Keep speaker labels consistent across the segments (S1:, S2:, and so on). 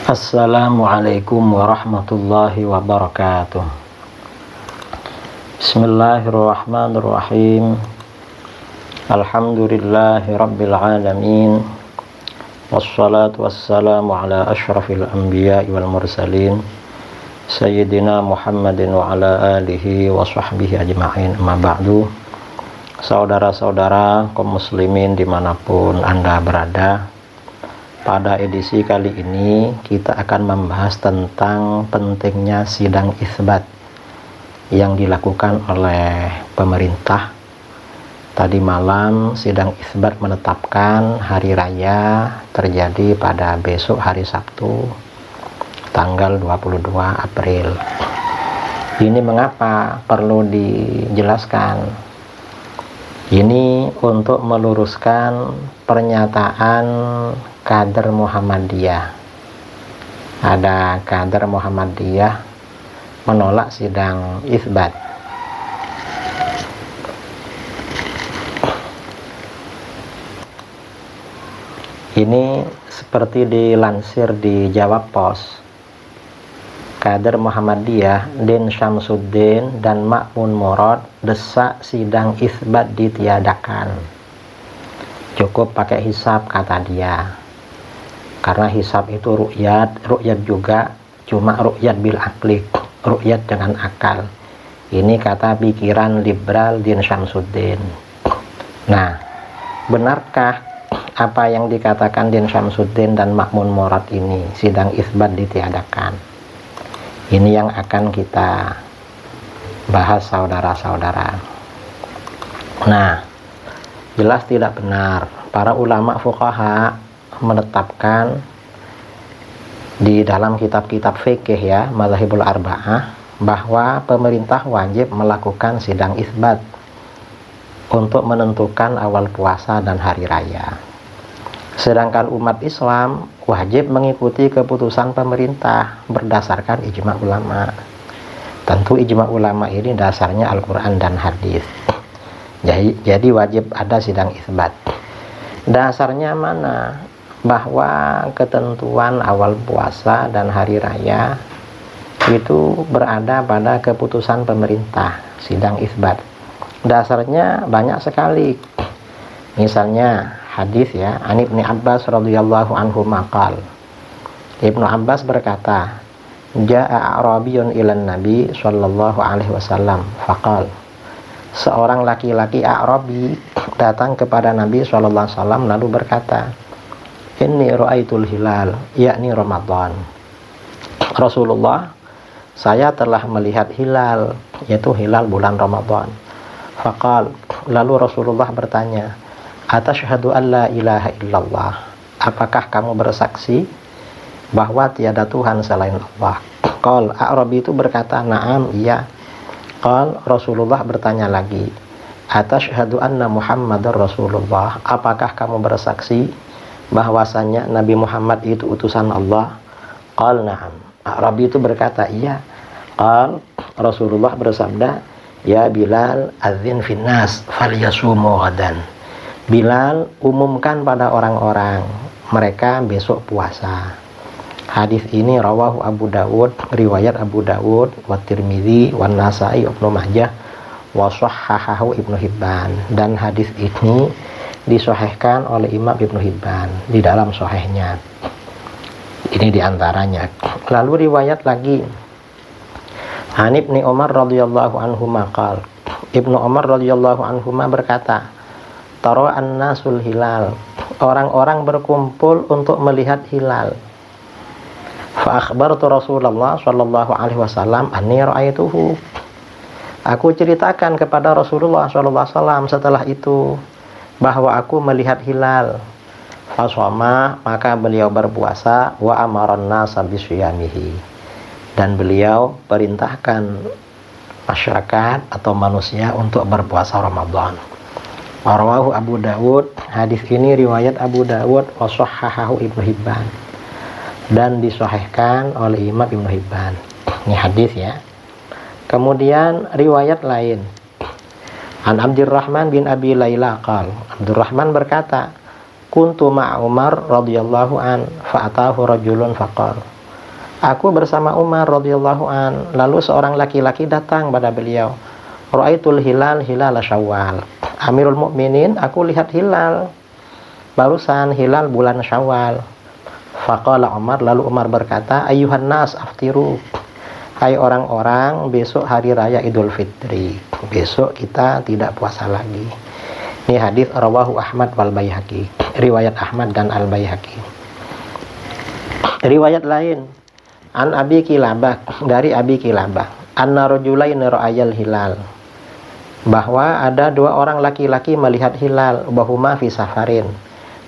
S1: Assalamualaikum warahmatullahi wabarakatuh. Bismillahirrahmanirrahim. Alhamdulillahi rabbil alamin. Wassalatu wassalamu ala ashrafil anbiya'i wal mursalin Sayyidina Muhammadin wa ala alihi wa sahbihi ajma'in. Amma ba'du. Saudara-saudara kaum muslimin dimanapun Anda berada, pada edisi kali ini kita akan membahas tentang pentingnya sidang isbat yang dilakukan oleh pemerintah. Tadi malam sidang isbat menetapkan hari raya terjadi pada besok hari Sabtu tanggal 22 April. Ini mengapa perlu dijelaskan? Ini untuk meluruskan pernyataan kader Muhammadiyah. Ada kader Muhammadiyah menolak sidang isbat. Ini seperti dilansir di Jawab Pos. Kader Muhammadiyah Din Syamsuddin dan Ma'mun Murad desak sidang isbat ditiadakan. Cukup pakai hisab, kata dia. Karena hisab itu ru'yat juga cuma ru'yat bil aklik, ru'yat dengan akal. Ini kata pikiran liberal Din Syamsuddin. Nah, benarkah apa yang dikatakan Din Syamsuddin dan Ma'mun Murad ini, sidang isbat ditiadakan? Ini yang akan kita bahas, saudara-saudara. Nah, jelas tidak benar. Para ulama fuqaha menetapkan di dalam kitab-kitab fikih ya, Madzhabul Arba'ah, bahwa pemerintah wajib melakukan sidang isbat untuk menentukan awal puasa dan hari raya. Sedangkan umat Islam wajib mengikuti keputusan pemerintah berdasarkan ijma ulama. Tentu ijma ulama ini dasarnya Al-Quran dan hadis. Jadi wajib ada sidang isbat. Dasarnya mana? Bahwa ketentuan awal puasa dan hari raya itu berada pada keputusan pemerintah, sidang isbat. Dasarnya banyak sekali. Misalnya hadis ya, An Ibnu Abbas radhiyallahu anhu maqal. Ibnu Abbas berkata, Ja'a A'rabiyun ilan Nabi sallallahu alaihi wasallam faqal. Seorang laki-laki A'rabi datang kepada Nabi sallallahu alaihi wasallam lalu berkata, Inni ra'aitul hilal, yakni Ramadan. Rasulullah, saya telah melihat hilal, yaitu hilal bulan Ramadan. Faqal, lalu Rasulullah bertanya, Atashhadu an la ilaha illallah, apakah kamu bersaksi bahwa tiada Tuhan selain Allah? Qal, A'rabi itu berkata, na'am, iya. Qal, Rasulullah bertanya lagi, Atashhadu anna Muhammadar Rasulullah, apakah kamu bersaksi bahwasanya Nabi Muhammad itu utusan Allah? Qal, na'am. A'rabi itu berkata, iya. Qal, Rasulullah bersabda, ya Bilal, adzin finnas falyasumu ghadan. Bilal, umumkan pada orang-orang mereka besok puasa. Hadis ini rawahu Abu Dawud, riwayat Abu Dawud, wa Tirmidzi, wa Nasa'i, Ibnu Majah, wa shahhahahu Ibnu Hibban. Dan hadis ini disahihkan oleh Imam Ibnu Hibban di dalam sahihnya. Ini diantaranya. Lalu riwayat lagi, An Ibnu Umar radhiyallahu anhu maqal. Ibnu Umar radhiyallahu anhu berkata, Taro an-nasul hilal, orang-orang berkumpul untuk melihat hilal. Fa akhbartu Rasulullah sallallahu alaihi wasallam anni ra'aituhu. Aku ceritakan kepada Rasulullah sallallahu alaihi wasallam setelah itu bahwa aku melihat hilal. Fa shoma, maka beliau berpuasa, wa amaran nasa bisyamihi, dan beliau perintahkan masyarakat atau manusia untuk berpuasa Ramadan. Rawahu Abu Dawud, hadis ini riwayat Abu Dawud, wa shahhahahu Ibnu Hibban, dan disahihkan oleh Imam Ibnu Hibban. Ini hadis ya. Kemudian riwayat lain, An Abdurrahman bin Abi Layla qal, Abdurrahman berkata, kuntu ma'a Umar radhiyallahu an fa'atahu rajulun faqal. Aku bersama Umar radhiyallahu an, lalu seorang laki-laki datang pada beliau. Ra'aitul hilal Syawal. Amirul Mukminin, aku lihat hilal. Barusan hilal bulan Syawal. Faqala Umar, lalu Umar berkata, ayyuhan nas aftiru. Hai orang-orang, besok hari raya Idul Fitri. Besok kita tidak puasa lagi. Ini hadis rawahu Ahmad wal Baihaqi. Riwayat Ahmad dan Al Baihaqi. Riwayat lain, an Abi Kilabah, dari Abi Kilabah, anna rajulain ra'ayal hilal, bahwa ada dua orang laki-laki melihat hilal, bahuma fi safarin,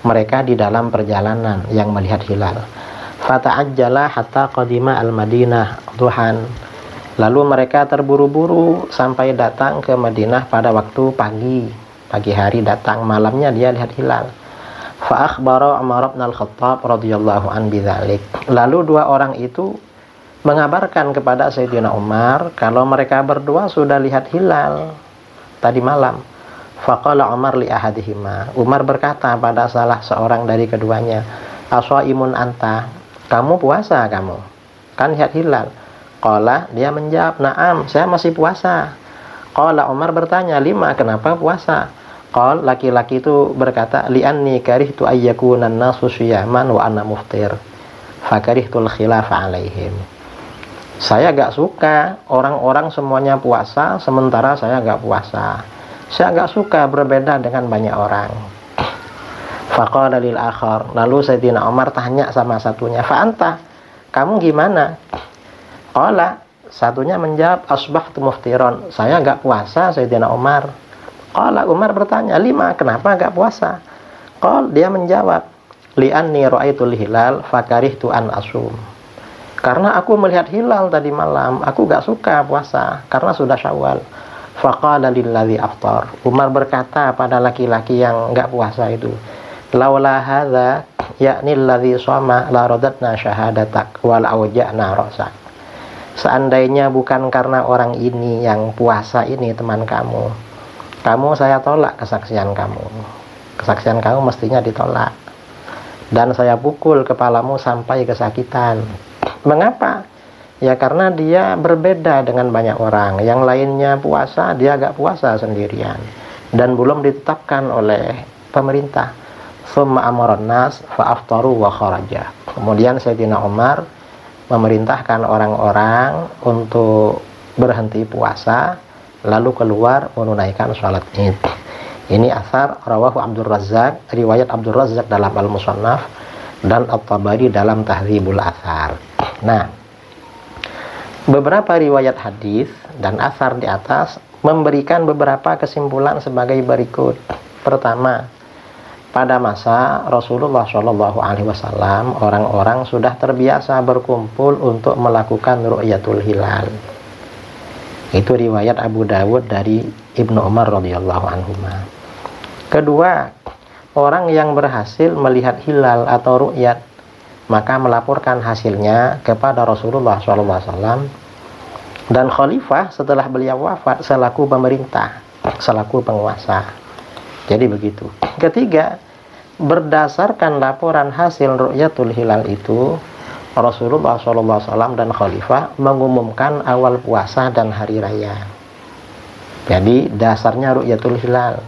S1: mereka di dalam perjalanan yang melihat hilal. Fata'ajjala hatta qadima al-Madinah duhan, lalu mereka terburu-buru sampai datang ke Madinah pada waktu pagi hari datang, malamnya dia lihat hilal. Fa akhbara Umar bin Al-Khattab radhiyallahu an bidzalik, lalu dua orang itu mengabarkan kepada Sayyidina Umar kalau mereka berdua sudah lihat hilal tadi malam. Faqala Umar li ahadihima, Umar berkata pada salah seorang dari keduanya, ashaimun anta, kamu puasa kamu? Kan lihat hilal. Qala, dia menjawab, na'am, saya masih puasa. Qala, Umar bertanya, lima, kenapa puasa? Qala, laki-laki itu berkata, li'anni karihtu ayyakunan nasu syiyaman wa ana muftir, fakarihtul khilafa alaihim. Saya gak suka orang-orang semuanya puasa sementara saya gak puasa. Saya gak suka berbeda dengan banyak orang. Faqala lil akhar, lalu Sayyidina Umar tanya sama satunya, fa anta, kamu gimana? Qala, satunya menjawab, asbahtu muftiron, saya gak puasa Sayyidina Umar. Qala, Umar bertanya, lima, kenapa gak puasa? Qala, dia menjawab, li'anni ra'aitul hilal fakarihtu an asum, karena aku melihat hilal tadi malam, aku gak suka puasa karena sudah Syawal. Faqala lilladzi aftar, Umar berkata pada laki-laki yang gak puasa itu, laula hadza yakni alladzi shoma la radatna syahadatak wal auja'na rasak. Seandainya bukan karena orang ini yang puasa ini teman kamu, saya tolak kesaksian kamu. Kesaksian kamu mestinya ditolak. Dan saya pukul kepalamu sampai kesakitan. Mengapa? Ya karena dia berbeda dengan banyak orang. Yang lainnya puasa, dia gak puasa sendirian. Dan belum ditetapkan oleh pemerintah. Summa amaran nas fa'aftaru wa kharaja. Kemudian Sayyidina Umar memerintahkan orang-orang untuk berhenti puasa, lalu keluar menunaikan sholat Id. Ini asar rawahu Abdul Razzaq, riwayat Abdul Razzaq dalam Al-Musannaf dan At-Tabari dalam Tahdzibul Athar. Nah, beberapa riwayat hadis dan asar di atas memberikan beberapa kesimpulan sebagai berikut. Pertama, pada masa Rasulullah SAW, orang-orang sudah terbiasa berkumpul untuk melakukan ru'yatul hilal. Itu riwayat Abu Dawud dari Ibnu Umar radhiyallahu anhuma. Kedua, orang yang berhasil melihat hilal atau ru'yat, maka melaporkan hasilnya kepada Rasulullah SAW dan khalifah setelah beliau wafat selaku pemerintah, selaku penguasa. Jadi begitu. Ketiga, berdasarkan laporan hasil ru'yatul hilal itu, Rasulullah SAW dan khalifah mengumumkan awal puasa dan hari raya. Jadi dasarnya ru'yatul hilal.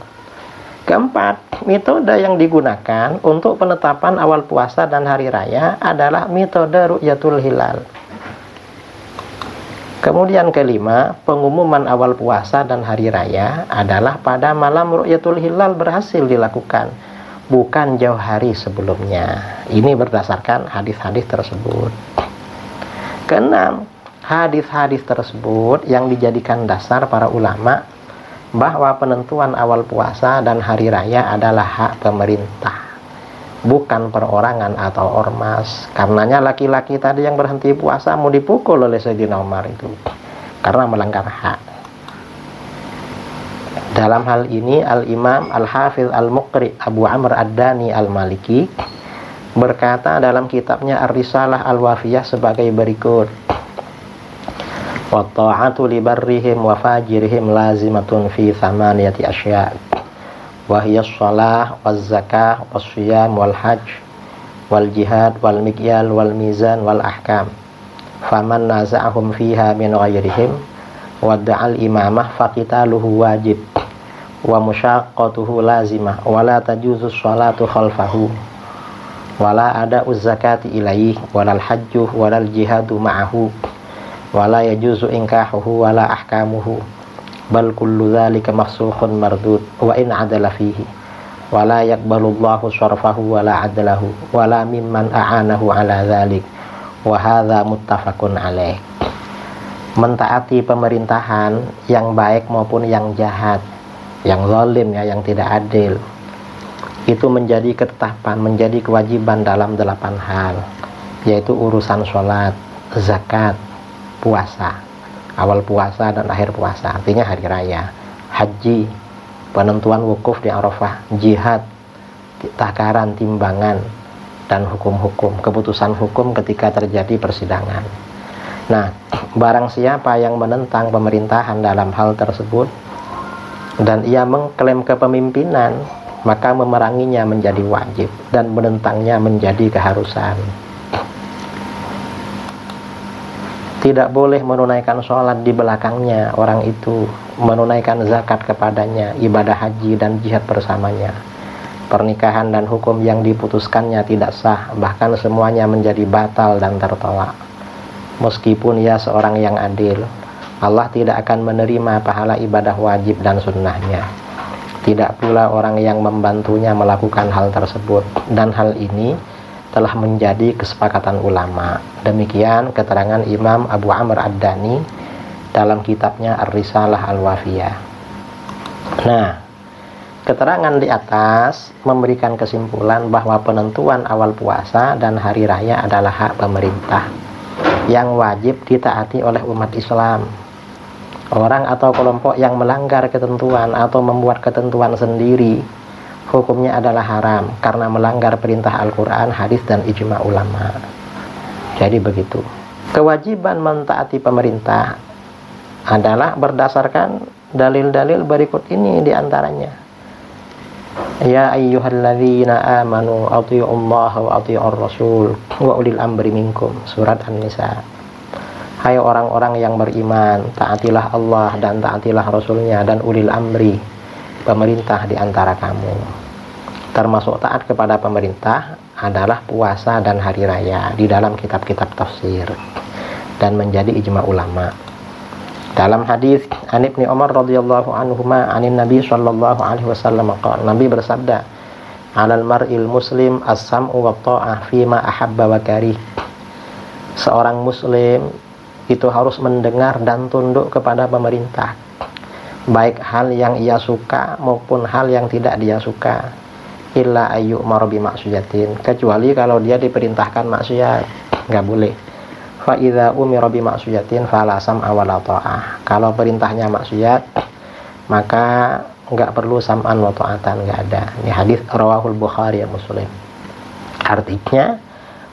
S1: Keempat, metode yang digunakan untuk penetapan awal puasa dan hari raya adalah metode ru'yatul hilal. Kemudian kelima, pengumuman awal puasa dan hari raya adalah pada malam ru'yatul hilal berhasil dilakukan, bukan jauh hari sebelumnya. Ini berdasarkan hadis-hadis tersebut. Keenam, hadis-hadis tersebut yang dijadikan dasar para ulama bahwa penentuan awal puasa dan hari raya adalah hak pemerintah, bukan perorangan atau ormas. Karenanya laki-laki tadi yang berhenti puasa mau dipukul oleh Sayyidina Umar itu karena melanggar hak. Dalam hal ini Al-Imam Al-Hafiz Al-Muqri Abu Amr Ad-Dani Al-Maliki berkata dalam kitabnya Ar-Risalah Al-Wafiyah sebagai berikut: wa ta'atu li barrihim wa fajirihim lazimatun fi thamaniyati asya' wa hiya shalah waz zakah was siyam wal hajj wal jihad wal mikyal wal mizan wal ahkam. faman naza'ahum fiha min ghairihim wadda'al imamah faqitaluhu wajib wa musyaqqatuhu lazimah wa la tajuzu sholatu khalfahu wa la ada'u zakati ilaihi wa lal hajju wa lal jihadu ma'ahu wa la yajuzu inkahuhu wa la ahkamuhu bal kullu dhalika mahsukhun mardud wa in adala fihi wa la yaqbalullahu syarfahu wa la adalahu wa la mimman a'anahu ala dhalik wa hadha muttafaqun alaih. Mentaati pemerintahan yang baik maupun yang jahat, yang zalim ya, yang tidak adil, itu menjadi ketetapan, menjadi kewajiban dalam 8 hal, yaitu urusan sholat, zakat, puasa, awal puasa dan akhir puasa, artinya hari raya, haji, penentuan wukuf di Arafah, jihad, takaran, timbangan, dan hukum-hukum, keputusan hukum ketika terjadi persidangan. Nah, barang siapa yang menentang pemerintahan dalam hal tersebut dan ia mengklaim kepemimpinan, maka memeranginya menjadi wajib dan menentangnya menjadi keharusan. Tidak boleh menunaikan sholat di belakangnya orang itu, menunaikan zakat kepadanya, ibadah haji dan jihad bersamanya. Pernikahan dan hukum yang diputuskannya tidak sah, bahkan semuanya menjadi batal dan tertolak. Meskipun ia seorang yang adil, Allah tidak akan menerima pahala ibadah wajib dan sunnahnya. Tidak pula orang yang membantunya melakukan hal tersebut, dan hal ini telah menjadi kesepakatan ulama. Demikian keterangan Imam Abu Amr Ad-Dani dalam kitabnya Ar-Risalah Al-Wafiyah. Nah, keterangan di atas memberikan kesimpulan bahwa penentuan awal puasa dan hari raya adalah hak pemerintah yang wajib ditaati oleh umat Islam. Orang atau kelompok yang melanggar ketentuan atau membuat ketentuan sendiri, hukumnya adalah haram karena melanggar perintah Al-Quran, hadis, dan ijma ulama. Jadi begitu. Kewajiban mentaati pemerintah adalah berdasarkan dalil-dalil berikut ini diantaranya. Ya ayyuhalladzina amanu athi'ullaha wa athi'ur rasul wa ulil amri minkum. Surat An-Nisa. Hai orang-orang yang beriman, taatilah Allah dan taatilah Rasulnya dan ulil amri, pemerintah di antara kamu. Termasuk taat kepada pemerintah adalah puasa dan hari raya di dalam kitab-kitab tafsir dan menjadi ijma ulama. Dalam hadis An Ibnu Umar radhiyallahu anhuma anin Nabi sallallahu alaihi wasallam qala, Nabi bersabda, "Alal mar'il muslim as-sam'u wa ta'ah fi ma ahabba wa karih." Seorang muslim itu harus mendengar dan tunduk kepada pemerintah, baik hal yang ia suka maupun hal yang tidak dia suka. Illa ayyumar bi maksiatin, kecuali kalau dia diperintahkan maksiat, nggak boleh. Fa idza umira bi maksiatin fala sam'a wala ta'ah. Kalau perintahnya maksiat, maka nggak perlu sam'an wa ta'atan, nggak ada. Ini hadis rawahul Bukhari dan Muslim. Artinya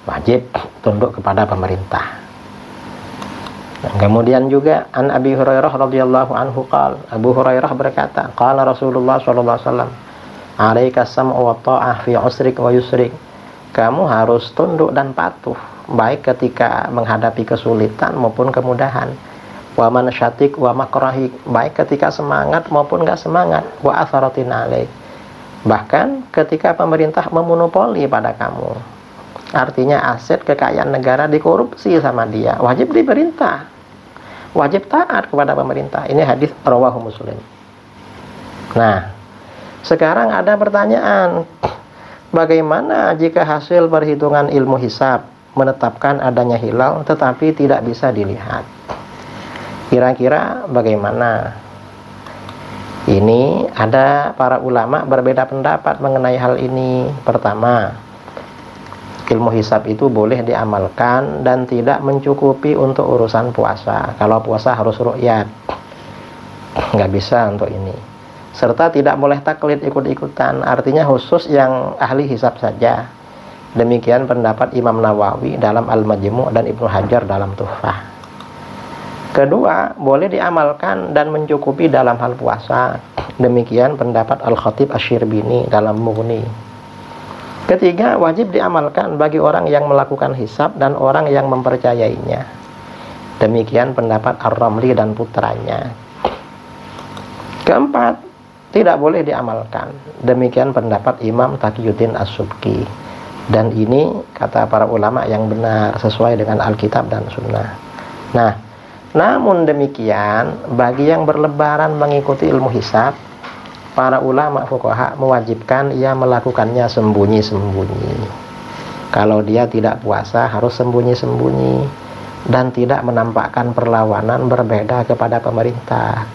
S1: wajib tunduk kepada pemerintah. Kemudian juga An Abi Hurairah radhiyallahu anhu qala, Abu Hurairah berkata, qala Rasulullah sallallahu alaihi wasallam, "Alaika sam'u wa ta'ah fi usrik wa yusrik." Kamu harus tunduk dan patuh baik ketika menghadapi kesulitan maupun kemudahan. Wa man syatik wa makrahik, baik ketika semangat maupun enggak semangat. Wa atharatin alaik, bahkan ketika pemerintah memonopoli pada kamu. Artinya aset kekayaan negara dikorupsi sama dia, wajib diperintah, wajib taat kepada pemerintah. Ini hadis rawahu Muslim. Nah, sekarang ada pertanyaan, bagaimana jika hasil perhitungan ilmu hisab menetapkan adanya hilal tetapi tidak bisa dilihat? Kira-kira bagaimana? Ini ada para ulama berbeda pendapat mengenai hal ini. Pertama, ilmu hisab itu boleh diamalkan dan tidak mencukupi untuk urusan puasa. Kalau puasa harus ru'yat, nggak bisa untuk ini. Serta tidak boleh taklid ikut-ikutan, artinya khusus yang ahli hisab saja. Demikian pendapat Imam Nawawi dalam Al-Majmu' dan Ibnu Hajar dalam Tuhfah. Kedua, boleh diamalkan dan mencukupi dalam hal puasa. Demikian pendapat Al-Khatib Asy-Syirbini dalam Mughni. Ketiga, wajib diamalkan bagi orang yang melakukan hisab dan orang yang mempercayainya. Demikian pendapat Ar-Ramli dan putranya. Keempat, tidak boleh diamalkan. Demikian pendapat Imam Taqiyuddin As-Subki. Dan ini kata para ulama yang benar, sesuai dengan Alkitab dan Sunnah. Nah, namun demikian, bagi yang berlebaran mengikuti ilmu hisab, para ulama fuqaha mewajibkan ia melakukannya sembunyi-sembunyi. Kalau dia tidak puasa harus sembunyi-sembunyi dan tidak menampakkan perlawanan berbeda kepada pemerintah,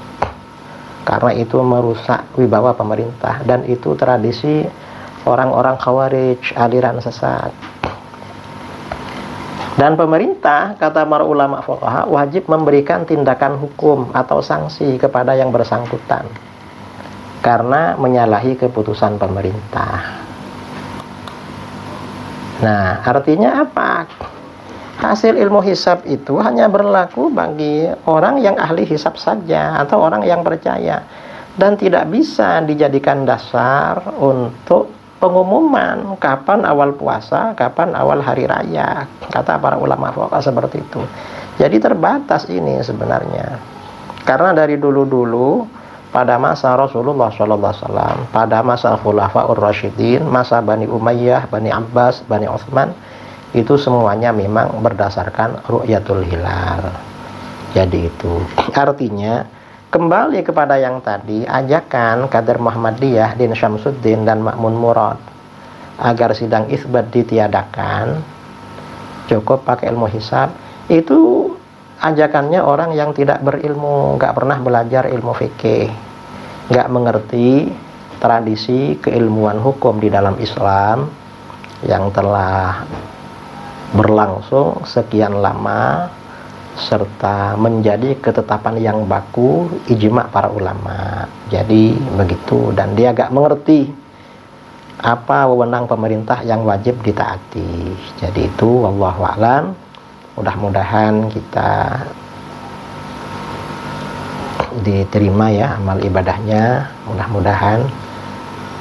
S1: karena itu merusak wibawa pemerintah, dan itu tradisi orang-orang Khawarij, aliran sesat. Dan pemerintah, kata para ulama fuqaha, wajib memberikan tindakan hukum atau sanksi kepada yang bersangkutan karena menyalahi keputusan pemerintah. Nah, artinya apa? Hasil ilmu hisab itu hanya berlaku bagi orang yang ahli hisab saja atau orang yang percaya, dan tidak bisa dijadikan dasar untuk pengumuman kapan awal puasa, kapan awal hari raya, kata para ulama fuqaha seperti itu. Jadi terbatas ini sebenarnya, karena dari dulu-dulu pada masa Rasulullah SAW, pada masa Khulafaur Rasyidin, masa Bani Umayyah, Bani Abbas, Bani Utsman, itu semuanya memang berdasarkan ru'yatul hilal. Jadi itu artinya kembali kepada yang tadi, ajakan kader Muhammadiyah, Din Syamsuddin dan Ma'mun Murad agar sidang isbat ditiadakan, cukup pakai ilmu hisab. Itu ajakannya orang yang tidak berilmu, nggak pernah belajar ilmu fikih, nggak mengerti tradisi keilmuan hukum di dalam Islam yang telah berlangsung sekian lama serta menjadi ketetapan yang baku ijma para ulama. Jadi begitu, dan dia gak mengerti apa wewenang pemerintah yang wajib ditaati. Jadi itu wallahu a'lam. Mudah-mudahan kita diterima ya amal ibadahnya, mudah-mudahan.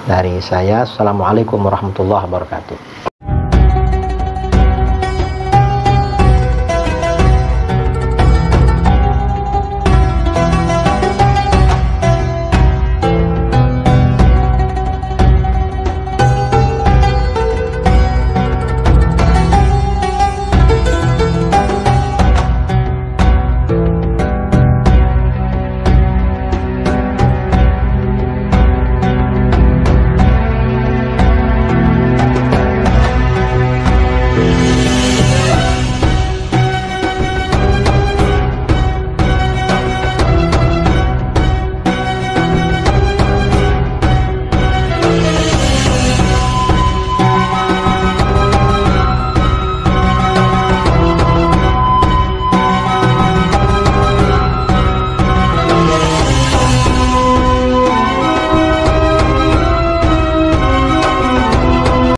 S1: Dari saya, assalamualaikum warahmatullahi wabarakatuh.